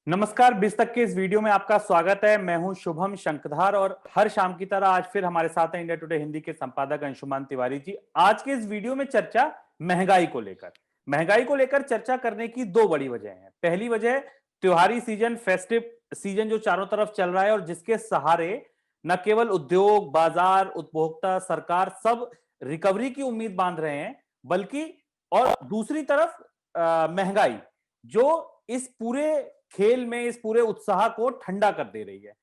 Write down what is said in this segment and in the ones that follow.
नमस्कार। 20 तक के इस वीडियो में आपका स्वागत है। मैं हूं शुभम शंखधार और हर शाम की तरह आज फिर हमारे साथ हैं इंडिया टुडे हिंदी के संपादक अंशुमान तिवारी जी। आज के इस वीडियो में चर्चा महंगाई को लेकर चर्चा करने की दो बड़ी वजह हैं। पहली वजह त्योहारी सीजन, फेस्टिव सीजन जो चारों तरफ चल रहा है और जिसके सहारे न केवल उद्योग, बाजार, उपभोक्ता, सरकार सब रिकवरी की उम्मीद बांध रहे हैं, बल्कि और दूसरी तरफ महंगाई जो इस पूरे खेल में, इस पूरे उत्साह को ठंडा कर दे रही है।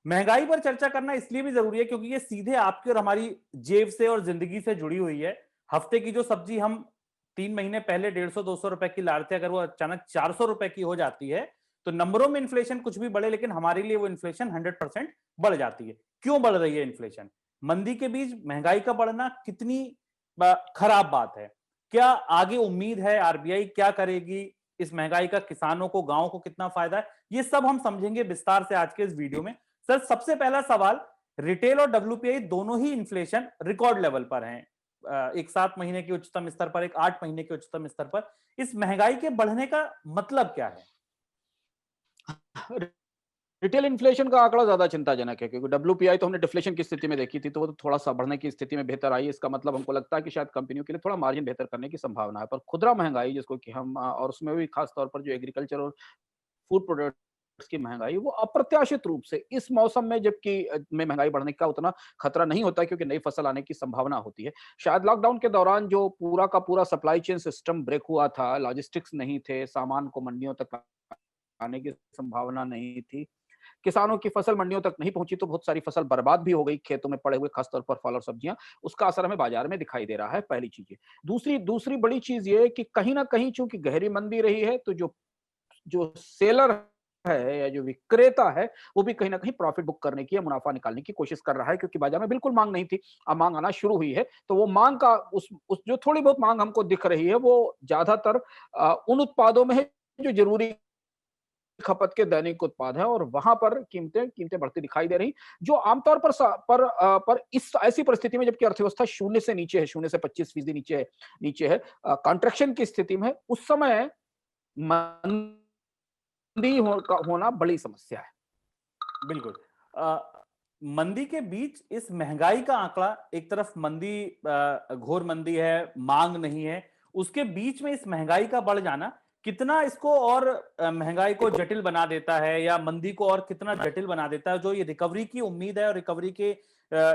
महंगाई पर चर्चा करना इसलिए भी जरूरी है क्योंकि ये सीधे आपकी और हमारी जेब से और जिंदगी से जुड़ी हुई है। हफ्ते की जो सब्जी हम 3 महीने पहले 150-200 रुपए की ला रहे थे, अगर वो अचानक 400 रुपए की हो जाती है तो नंबरों में इन्फ्लेशन कुछ भी बढ़े, लेकिन हमारे लिए वो इन्फ्लेशन 100% बढ़ जाती है। क्यों बढ़ रही है इन्फ्लेशन? मंदी के बीच महंगाई का बढ़ना कितनी खराब बात है? क्या आगे उम्मीद है? आरबीआई क्या करेगी? इस महंगाई का किसानों को, गांव को कितना फायदा है, ये सब हम समझेंगे विस्तार से आज के इस वीडियो में। सर, सबसे पहला सवाल, रिटेल और डब्ल्यूपीआई दोनों ही इन्फ्लेशन रिकॉर्ड लेवल पर हैं। एक 7 महीने के उच्चतम स्तर पर, एक 8 महीने के उच्चतम स्तर पर। इस महंगाई के बढ़ने का मतलब क्या है? रिटेल इन्फ्लेशन का आंकड़ा ज्यादा चिंताजनक है क्योंकि डब्ल्यूपीआई तो हमने डिफ्लेशन की स्थिति में देखी थी, तो वो तो थोड़ा सा बढ़ने की स्थिति में बेहतर आई। इसका मतलब हमको लगता है कि शायद कंपनियों के लिए थोड़ा मार्जिन बेहतर करने की संभावना है। पर खुदरा महंगाई जिसको कि हम और उसमें भी खास तौर पर जो एग्रीकल्चर और फूड प्रोडक्ट्स की महंगाई, वो अप्रत्याशित रूप से इस मौसम में, जबकि में महंगाई बढ़ने का उतना खतरा नहीं होता क्योंकि नई फसल आने की संभावना होती है। शायद लॉकडाउन के दौरान जो पूरा का पूरा सप्लाई चेन सिस्टम ब्रेक हुआ था, लॉजिस्टिक्स नहीं थे, सामान को मंडियों तक आने की संभावना नहीं थी, किसानों की फसल मंडियों तक नहीं पहुंची, तो बहुत सारी फसल बर्बाद भी हो गई खेतों में पड़े हुए, खासतौर पर फल और सब्जियां। उसका असर हमें बाजार में दिखाई दे रहा है, पहली चीज ये। दूसरी दूसरी बड़ी चीज ये है कि कहीं ना कहीं चूंकि गहरी मंदी रही है, तो जो जो सेलर है या जो विक्रेता है, वो भी कहीं ना कहीं प्रॉफिट बुक करने की या मुनाफा निकालने की कोशिश कर रहा है, क्योंकि बाजार में बिल्कुल मांग नहीं थी। अब मांग आना शुरू हुई है, तो वो मांग का उस जो थोड़ी बहुत मांग हमको दिख रही है, वो ज्यादातर उन उत्पादों में है जो जरूरी खपत के दैनिक उत्पाद है, और वहां पर कीमतें कीमतें बढ़ती दिखाई दे रही, जो आमतौर पर पर इस ऐसी परिस्थिति में, जबकि अर्थव्यवस्था शून्य से नीचे है, शून्य से 25% नीचे है, कॉन्ट्रैक्शन की स्थिति में है, उस समय मंदी होना बड़ी समस्या है। बिल्कुल। मंदी के बीच इस महंगाई का आंकड़ा, एक तरफ मंदी, घोर मंदी है, मांग नहीं है, उसके बीच में इस महंगाई का बढ़ जाना कितना इसको और महंगाई को जटिल बना देता है, या मंदी को और कितना जटिल बना देता है? जो ये रिकवरी की उम्मीद है और रिकवरी के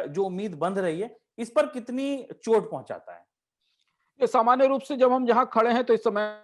जो उम्मीद बंध रही है, इस पर कितनी चोट पहुंचाता है? ये सामान्य रूप से जब हम जहाँ खड़े हैं, तो इस समय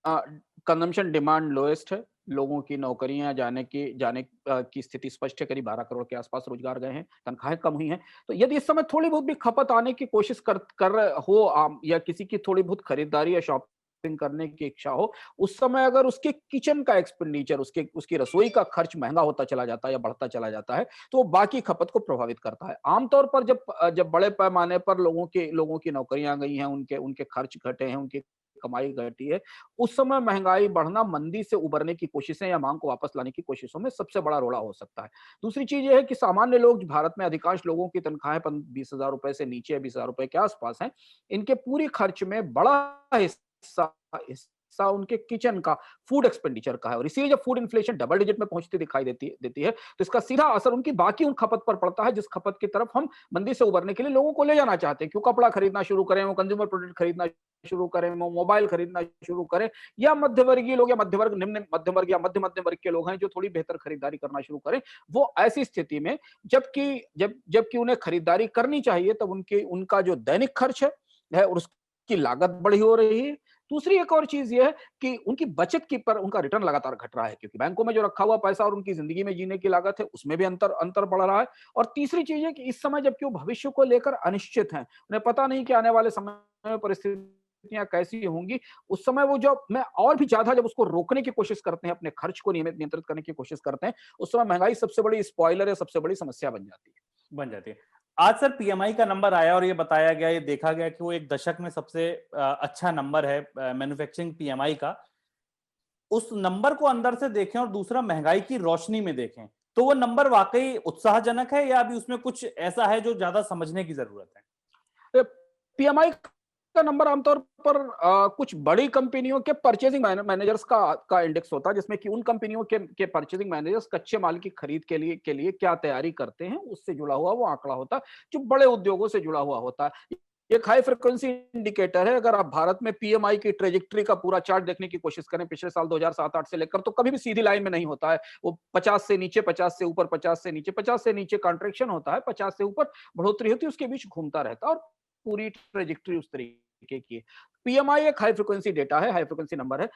कंजम्पशन डिमांड लोएस्ट है। लोगों की नौकरियां की स्थिति स्पष्ट है। करीब 12 करोड़ के आसपास रोजगार गए हैं, तनख्वाहें कम हुई हैं। तो यदि इस समय थोड़ी बहुत भी खपत आने की कोशिश कर रहे हो या किसी की थोड़ी बहुत खरीदारी या शॉपिंग करने की इच्छा हो, उस समय अगर उसके किचन का एक्सपेंडिचर, उसकी रसोई का खर्च महंगा होता चला जाता है या बढ़ता चला जाता है, तो वो बाकी खपत को प्रभावित करता है। आमतौर पर जब बड़े पैमाने पर लोगों की नौकरियां गई हैं, उनके उनके खर्च घटे हैं, उनकी कमाई घटी है, उस समय महंगाई बढ़ना मंदी से उबरने की कोशिशें या मांग को वापस लाने की कोशिशों में सबसे बड़ा रोड़ा हो सकता है। दूसरी चीज ये है कि सामान्य लोग, भारत में अधिकांश लोगों की तनख्वाहें 20,000 रुपए से नीचे, 20,000 रुपए के आसपास हैं। इनके पूरी खर्च में बड़ा हिस्सा हिस्सा उनके किचन का, फूड एक्सपेंडिचर का है, और इसीलिए जब फूड इन्फ्लेशन डबल डिजिट में पहुंचती दिखाई देती है, तो इसका सीधा असर उनकी बाकी उन खपत पर पड़ता है, जिस खपत की तरफ हम मंदी से उबरने के लिए लोगों को ले जाना चाहते हैं। क्यों कपड़ा खरीदना शुरू करें, वो कंज्यूमर प्रोडक्ट खरीदना शुरू करें, वो मोबाइल खरीदना शुरू करें, या मध्यवर्गीय लोग या मध्यवर्ग, निम्न मध्यम वर्ग या मध्य वर्ग के लोग हैं जो थोड़ी बेहतर खरीदारी करना शुरू करें, वो ऐसी स्थिति में, जबकि उन्हें खरीदारी करनी चाहिए, तब उनका जो दैनिक खर्च है और उसकी लागत बढ़ी हो रही है। दूसरी एक और चीज ये है कि उनकी बचत की पर उनका रिटर्न लगातार घट रहा है, क्योंकि बैंकों में जो रखा हुआ पैसा और उनकी जिंदगी में जीने की लागत है, उसमें भी अंतर अंतर बढ़ रहा है। और तीसरी चीज है कि इस समय जबकि वो भविष्य को लेकर अनिश्चित हैं, उन्हें पता नहीं कि आने वाले समय में परिस्थितियां कैसी होंगी, उस समय वो जब मैं और भी ज्यादा जब उसको रोकने की कोशिश करते हैं, अपने खर्च को नियंत्रित करने की कोशिश करते हैं, उस समय महंगाई सबसे बड़ी स्पॉइलर या सबसे बड़ी समस्या बन जाती है। बन जाती है। आज सर पीएमआई का नंबर आया और ये बताया गया, ये देखा गया कि वो एक दशक में सबसे अच्छा नंबर है मैन्युफैक्चरिंग पीएमआई का। उस नंबर को अंदर से देखें और दूसरा महंगाई की रोशनी में देखें, तो वो नंबर वाकई उत्साहजनक है, या अभी उसमें कुछ ऐसा है जो ज्यादा समझने की जरूरत है? पीएमआई का नंबर आमतौर पर कुछ बड़ी कंपनियों के परचेजिंग मैनेजर्स का इंडेक्स होता है, जिसमें कि उन कंपनियों के परचेजिंग मैनेजर्स कच्चे माल की खरीद के लिए क्या तैयारी करते हैं, उससे जुड़ा हुआ वो आंकड़ा होता है, जो बड़े उद्योगों से जुड़ा हुआ होता है। एक हाई फ्रिक्वेंसी इंडिकेटर है। अगर आप भारत में पीएमआई की ट्रेजेक्टरी का पूरा चार्ट देखने की कोशिश करें पिछले साल 2007-8 से लेकर, तो कभी भी सीधी लाइन में नहीं होता है। वो 50 से नीचे, 50 से ऊपर, 50 से नीचे, 50 से नीचे कॉन्ट्रेक्शन होता है, 50 से ऊपर बढ़ोतरी होती है, उसके बीच घूमता रहता है और पूरी ट्रेजेक्टरी उस तरीके की है। पीएमआई एक हाई फ्रिक्वेंसी डेटा है, हाई फ्रिक्वेंसी नंबर है।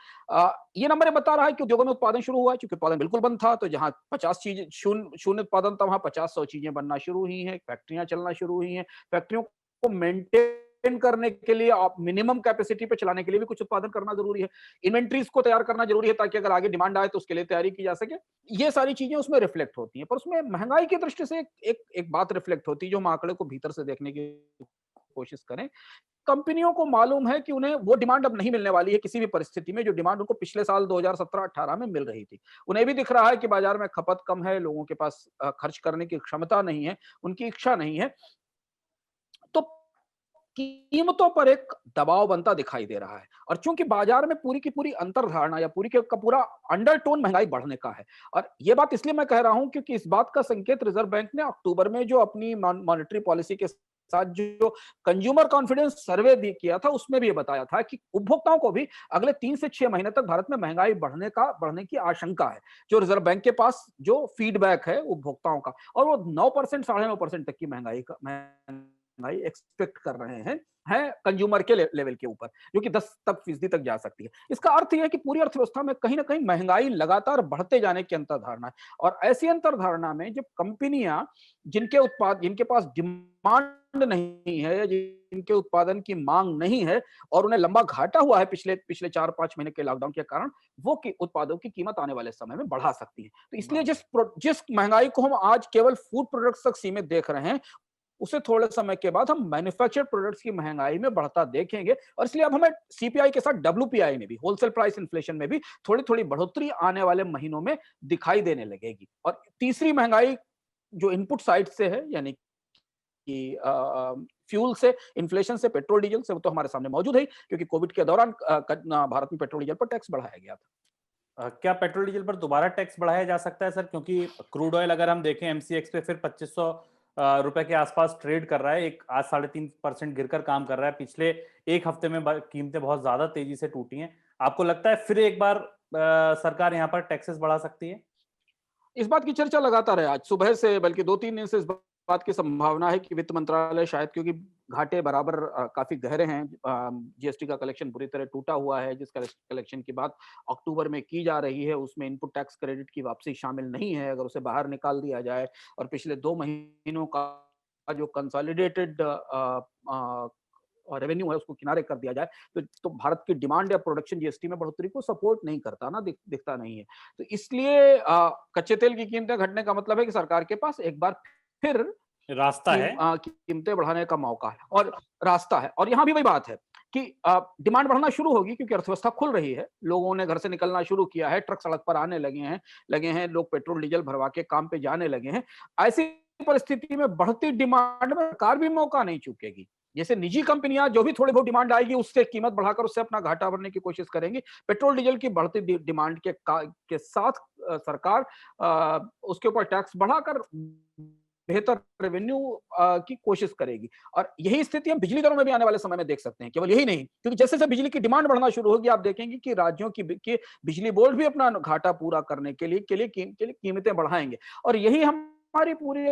ये नंबर ये बता रहा है कि उद्योगों में उत्पादन शुरू हुआ है, क्योंकि उत्पादन बिल्कुल बंद था, तो जहां 50 चीजें शून्य उत्पादन था, वहां 50-100 चीजें बनना शुरू हुई हैं, फैक्ट्रियां चलना शुरू हुई हैं। फैक्ट्रियों को मेंटेन करने के लिए, आप मिनिमम कैपेसिटी पे चलाने के लिए भी कुछ उत्पादन करना जरूरी है। इन्वेंट्रीज को तैयार करना जरूरी है, ताकि अगर आगे डिमांड आए तो उसके लिए तैयारी की जा सके। ये सारी चीजें उसमें रिफ्लेक्ट होती हैं, पर उसमें महंगाई की दृष्टि से एक बात रिफ्लेक्ट होती है, जो हम आंकड़े को भीतर से देखने की कोशिश करें। कंपनियों को मालूम है कि उन्हें वो डिमांड अब नहीं मिलने वाली है किसी भी परिस्थिति में, जो डिमांड उनको पिछले साल 2017-18 में मिल रही थी। उन्हें भी दिख रहा है कि बाजार में खपत कम है, लोगों के पास खर्च करने की क्षमता नहीं है, उनकी इच्छा नहीं है, तो कीमतों पर एक दबाव बनता दिखाई दे रहा है। और चूंकि बाजार में पूरी की पूरी अंतर्धारणा या पूरी का पूरा अंडरटोन महंगाई बढ़ने का है, और ये बात इसलिए मैं कह रहा हूं क्योंकि इस बात का संकेत रिजर्व बैंक ने अक्टूबर में जो अपनी मॉनेटरी पॉलिसी के साथ जो कंज्यूमर कॉन्फिडेंस सर्वे भी किया था, उसमें भी ये बताया था कि उपभोक्ताओं को भी अगले 3 से 6 महीने तक भारत में महंगाई बढ़ने की आशंका है। जो रिजर्व बैंक के पास जो फीडबैक है उपभोक्ताओं का, और वो 9%, 9.5% तक की महंगाई एक्सपेक्ट कर रहे हैं कंज्यूमर के लेवल के ऊपर, जो कि 10 तक फीसदी तक जा सकती है। इसका अर्थ यह है कि पूरी अर्थव्यवस्था में कहीं ना कहीं महंगाई लगातार बढ़ते जाने की अंतर्धारणा है। और ऐसी अंतर्धारणा में जब कंपनियां, जिनके पास डिमांड नहीं है या जिनके उत्पादन की मांग नहीं है, और उन्हें लंबा घाटा हुआ है पिछले पिछले 4-5 महीने के लॉकडाउन के कारण, वो उत्पादों की कीमत आने वाले समय में बढ़ा सकती है। तो इसलिए जिस महंगाई को हम आज केवल फूड प्रोडक्ट्स तक सीमित देख रहे हैं, उसे थोड़े समय के बाद हम मैन्युफैक्चर्ड प्रोडक्ट्स की महंगाई में बढ़ता देखेंगे। और इसलिए अब हमें सीपीआई के साथ डब्ल्यूपीआई में भी, होलसेल प्राइस इन्फ्लेशन में भी थोड़ी थोड़ी बढ़ोतरी आने वाले महीनों में दिखाई देने लगेगी। और तीसरी महंगाई जो इनपुट साइड से है, यानी कि फ्यूल से, इन्फ्लेशन से, पेट्रोल डीजल से, वो तो हमारे सामने मौजूद है, क्योंकि कोविड के दौरान भारत में पेट्रोल डीजल पर टैक्स बढ़ाया गया था। क्या पेट्रोल डीजल पर दोबारा टैक्स बढ़ाया जा सकता है सर? क्योंकि क्रूड ऑयल अगर हम देखें एमसीएक्स पे फिर 2500 रुपए के आसपास ट्रेड कर रहा है, एक आज 3.5% गिरकर काम कर रहा है। पिछले एक हफ्ते में कीमतें बहुत ज्यादा तेजी से टूटी हैं। आपको लगता है फिर एक बार सरकार यहाँ पर टैक्सेस बढ़ा सकती है? इस बात की चर्चा लगातार है, आज सुबह से, बल्कि 2-3 दिन से इस बात की संभावना है कि वित्त मंत्रालय शायद, क्योंकि घाटे बराबर काफी गहरे हैं, जीएसटी का कलेक्शन पूरी तरह टूटा हुआ है, जिस कलेक्शन की बात अक्टूबर में की जा रही है, उसमें इनपुट टैक्स क्रेडिट की वापसी शामिल नहीं है। अगर उसे बाहर निकाल दिया जाए और पिछले 2 महीनों का जो कंसोलिडेटेड और रेवेन्यू है उसको किनारे कर दिया जाए, तो भारत की डिमांड या प्रोडक्शन जीएसटी में बढ़ोतरी को सपोर्ट नहीं करता ना, दिखता नहीं है। तो इसलिए कच्चे तेल की कीमतें घटने का मतलब है कि सरकार के पास एक बार फिर रास्ता है, कीमतें बढ़ाने का मौका है और रास्ता है। और यहाँ भी वही बात है कि डिमांड बढ़ना शुरू होगी, क्योंकि अर्थव्यवस्था खुल रही है, लोगों ने घर से निकलना शुरू किया है, ट्रक सड़क पर आने लगे हैं, लोग पेट्रोल डीजल भरवा के काम पे जाने लगे हैं। ऐसी परिस्थिति में बढ़ती डिमांड में सरकार भी मौका नहीं चूकेगी। जैसे निजी कंपनियां जो भी थोड़ी बहुत डिमांड आएगी उससे कीमत बढ़ाकर उससे अपना घाटा भरने की कोशिश करेंगी। पेट्रोल डीजल की बढ़ती डिमांड के साथ सरकार उसके ऊपर टैक्स बढ़ाकर बेहतर रेवेन्यू की कोशिश करेगी। और यही स्थिति हम बिजली दरों में भी आने वाले समय में देख सकते हैं। केवल यही नहीं, क्योंकि जैसे जैसे बिजली की डिमांड बढ़ना शुरू होगी, आप देखेंगे कि राज्यों की बिजली बोर्ड भी अपना घाटा पूरा करने के लिए कीमतें बढ़ाएंगे। और यही हमारी पूरी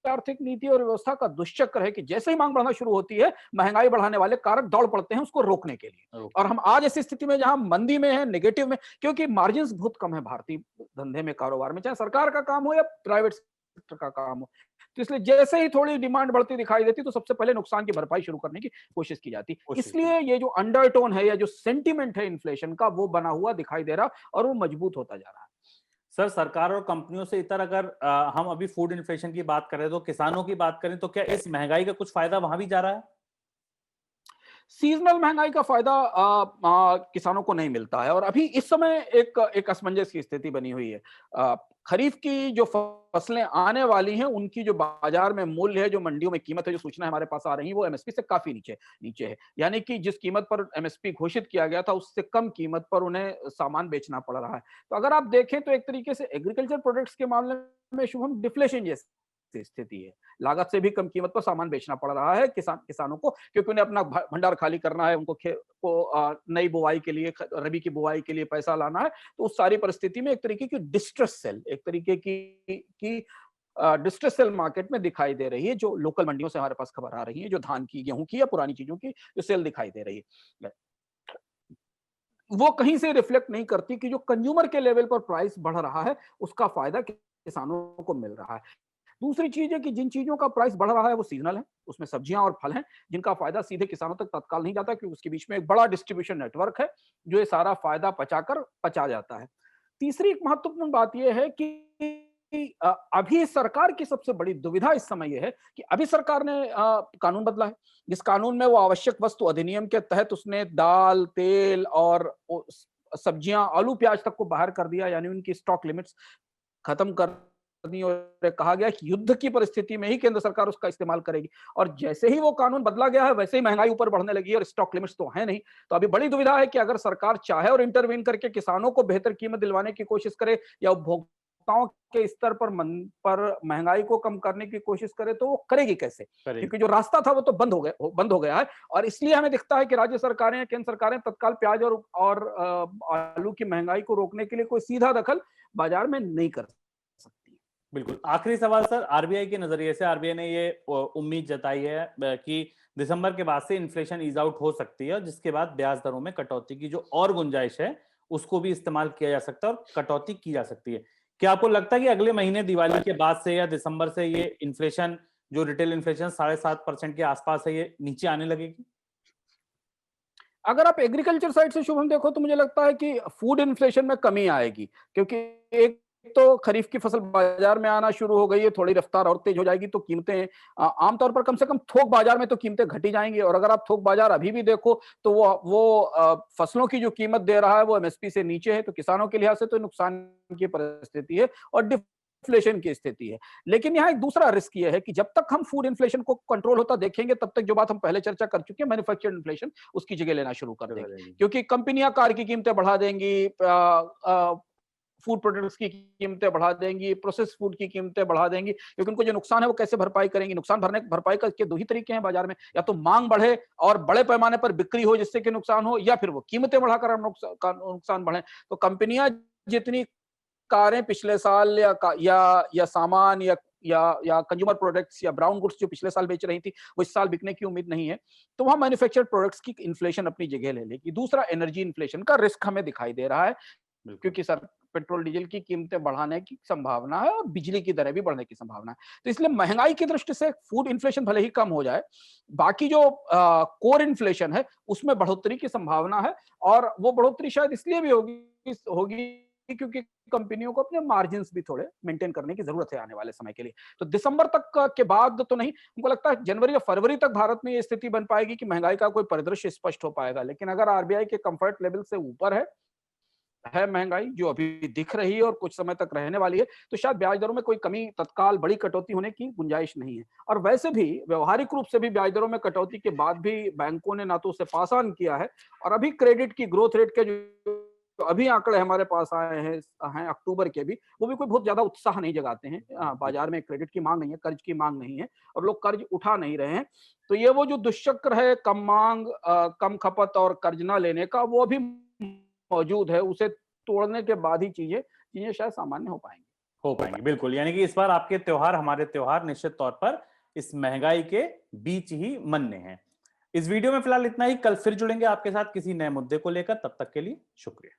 आर्थिक नीति और व्यवस्था का दुष्चक्र है कि जैसे ही मांग बढ़ना शुरू होती है, महंगाई बढ़ाने वाले कारक दौड़ पड़ते हैं उसको रोकने के लिए। और हम आज ऐसी स्थिति में जहां मंदी में है, नेगेटिव में, क्योंकि मार्जिन बहुत कम है भारतीय धंधे में, कारोबार में, चाहे सरकार का काम हो या प्राइवेट सेक्टर का काम हो। तो इसलिए जैसे ही थोड़ी डिमांड बढ़ती दिखाई देती तो सबसे पहले नुकसान की भरपाई शुरू करने की कोशिश की जाती। इसलिए ये जो अंडरटोन है या जो सेंटिमेंट है इन्फ्लेशन का, वो बना हुआ दिखाई दे रहा और वो मजबूत होता जा रहा है। सर, सरकार और कंपनियों से इतर अगर हम अभी फूड इन्फ्लेशन की बात करें तो किसानों की बात करें तो क्या इस महंगाई का कुछ फायदा वहां भी जा रहा है? सीजनल महंगाई का फायदा किसानों को नहीं मिलता है और अभी इस समय एक असमंजस की स्थिति बनी हुई है। खरीफ की जो फसलें आने वाली हैं उनकी जो बाजार में मूल्य है, जो मंडियों में कीमत है, जो सूचना हमारे पास आ रही है, वो एमएसपी से काफी नीचे नीचे है। यानी कि जिस कीमत पर एमएसपी घोषित किया गया था उससे कम कीमत पर उन्हें सामान बेचना पड़ रहा है। तो अगर आप देखें तो एक तरीके से एग्रीकल्चर प्रोडक्ट्स के मामले में शुभम डिफ्लेशन जैसी स्थिति है। लागत से भी कम कीमत पर सामान बेचना पड़ रहा है किसानों को, क्योंकि उन्हें अपना भंडार खाली करना है, उनको नई बुआई के लिए, रबी की बुआई के लिए पैसा लाना है। तो उस सारी परिस्थिति में एक तरीके की डिस्ट्रेस सेल, एक तरीके की डिस्ट्रेस सेल मार्केट में दिखाई दे रही है, जो लोकल मंडियों से हमारे पास खबर आ रही है, जो धान की, गेहूं की या पुरानी चीजों की जो सेल दिखाई दे रही है, वो कहीं से रिफ्लेक्ट नहीं करती कि जो कंज्यूमर के लेवल पर प्राइस बढ़ रहा है उसका फायदा किसानों को मिल रहा है। दूसरी चीज है कि जिन चीजों का प्राइस बढ़ रहा है वो सीजनल है, उसमें सब्जियां और फल हैं, जिनका फायदा सीधे किसानों तक तत्काल नहीं जाता, क्योंकि उसके बीच में एक बड़ा डिस्ट्रीब्यूशन नेटवर्क है जो ये सारा फायदा पचा जाता है। तीसरी एक महत्वपूर्ण बात यह है कि अभी सरकार की सबसे बड़ी दुविधा इस समय यह है कि अभी सरकार ने कानून बदला है, जिस कानून में वो आवश्यक वस्तु अधिनियम के तहत उसने दाल, तेल और सब्जियां, आलू, प्याज तक को बाहर कर दिया, यानी उनकी स्टॉक लिमिट्स खत्म कर दी और कहा गया कि युद्ध की परिस्थिति में ही केंद्र सरकार उसका इस्तेमाल करेगी। और जैसे ही वो कानून बदला गया है वैसे ही महंगाई ऊपर बढ़ने लगी है और स्टॉक लिमिट्स तो है नहीं। तो अभी बड़ी दुविधा है कि अगर सरकार चाहे और इंटरवीन करके किसानों को बेहतर कीमत दिलवाने की कोशिश करे या उपभोक्ताओं के स्तर पर महंगाई को कम करने की कोशिश करे तो वो करेगी कैसे, क्योंकि जो रास्ता था वो तो बंद हो गया है। और इसलिए हमें दिखता है कि राज्य सरकारें या केंद्र सरकारें तत्काल प्याज और आलू की महंगाई को रोकने के लिए कोई सीधा दखल बाजार में नहीं कर सकती। बिल्कुल। आखिरी सवाल सर, आरबीआई के नजरिए से, आरबीआई ने ये उम्मीद जताई है कि दिसंबर के बाद से इन्फ्लेशन ईज आउट हो सकती है, जिसके बाद ब्याज दरों में कटौती की जो और गुंजाइश है उसको भी इस्तेमाल किया जा सकता है और कटौती की जा सकती है। क्या आपको लगता है कि अगले महीने दिवाली के बाद से या दिसंबर से ये इन्फ्लेशन, जो रिटेल इन्फ्लेशन 7.5% के आसपास है, ये नीचे आने लगेगी? अगर आप एग्रीकल्चर साइड से शुभम देखो तो मुझे लगता है कि फूड इन्फ्लेशन में कमी आएगी, क्योंकि एक तो खरीफ की फसल बाजार में आना शुरू हो गई है, थोड़ी रफ्तार और तेज हो जाएगी तो कीमतें आमतौर पर कम से कम थोक बाजार में तो कीमतें घटी जाएंगी। और अगर आप थोक बाजार अभी भी देखो तो वो फसलों की जो कीमत दे रहा है वो एमएसपी से नीचे है, तो किसानों के लिहाज से तो नुकसान की परिस्थिति है और इन्फ्लेशन की स्थिति है। लेकिन यहाँ एक दूसरा रिस्क ये है कि जब तक हम फूड इन्फ्लेशन को कंट्रोल होता देखेंगे तब तक जो बात हम पहले चर्चा कर चुके हैं, मैन्युफैक्चर्ड इन्फ्लेशन उसकी जगह लेना शुरू कर देंगे, क्योंकि कंपनियां कार की कीमतें बढ़ा देंगी, फूड प्रोडक्ट्स की कीमतें बढ़ा देंगी, प्रोसेस फूड की कीमतें बढ़ा देंगी, क्योंकि उनको जो नुकसान है वो कैसे भरपाई करेंगी। भरपाई के दो ही तरीके हैं बाजार में, या तो मांग बढ़े और बड़े पैमाने पर बिक्री हो जिससे कि नुकसान हो, या फिर वो कीमतें बढ़ाकर नुकसान बढ़े। तो कंपनियां जितनी कारें पिछले साल या सामान या कंज्यूमर प्रोडक्ट्स या ब्राउन गुड्स जो पिछले साल बेच रही थी वो इस साल बिकने की उम्मीद नहीं है, तो वहां मैन्युफैक्चर्ड प्रोडक्ट्स की इन्फ्लेशन अपनी जगह ले लेगी। दूसरा, एनर्जी इन्फ्लेशन का रिस्क हमें दिखाई दे रहा है, क्योंकि सर पेट्रोल डीजल की कीमतें बढ़ाने की संभावना है और बिजली की दरें भी बढ़ने की संभावना है। तो इसलिए महंगाई की दृष्टि से फूड इन्फ्लेशन भले ही कम हो जाए, बाकी जो कोर इन्फ्लेशन है उसमें बढ़ोतरी की संभावना है। और वो बढ़ोतरी शायद इसलिए भी होगी क्योंकि कंपनियों को अपने मार्जिन्स भी थोड़े मेंटेन करने की जरूरत है आने वाले समय के लिए। तो दिसंबर तक के बाद तो नहीं, हमको लगता है जनवरी या फरवरी तक भारत में ये स्थिति बन पाएगी कि महंगाई का कोई परिदृश्य स्पष्ट हो पाएगा। लेकिन अगर आरबीआई के कंफर्ट लेवल से ऊपर है महंगाई, जो अभी दिख रही है और कुछ समय तक रहने वाली है, तो शायद ब्याज दरों में कोई कमी, तत्काल बड़ी कटौती होने की गुंजाइश नहीं है। और वैसे भी व्यवहारिक रूप से भी ब्याज दरों में कटौती के बाद भी बैंकों ने ना तो उसे पास ऑन किया है, और अभी क्रेडिट की ग्रोथ रेट के जो अभी आंकड़े हमारे पास आए हैं अक्टूबर के भी, वो भी कोई बहुत ज्यादा उत्साह नहीं जगाते हैं। बाजार में क्रेडिट की मांग नहीं है, कर्ज की मांग नहीं है, और लोग कर्ज उठा नहीं रहे हैं। तो ये वो जो दुष्चक्र है कम मांग, कम खपत और कर्ज ना लेने का, वो अभी मौजूद है। उसे तोड़ने के बाद ही चीजें शायद सामान्य हो पाएंगी। बिल्कुल। यानी कि इस बार आपके त्योहार, हमारे त्योहार निश्चित तौर पर इस महंगाई के बीच ही मनने हैं। इस वीडियो में फिलहाल इतना ही। कल फिर जुड़ेंगे आपके साथ किसी नए मुद्दे को लेकर। तब तक के लिए शुक्रिया।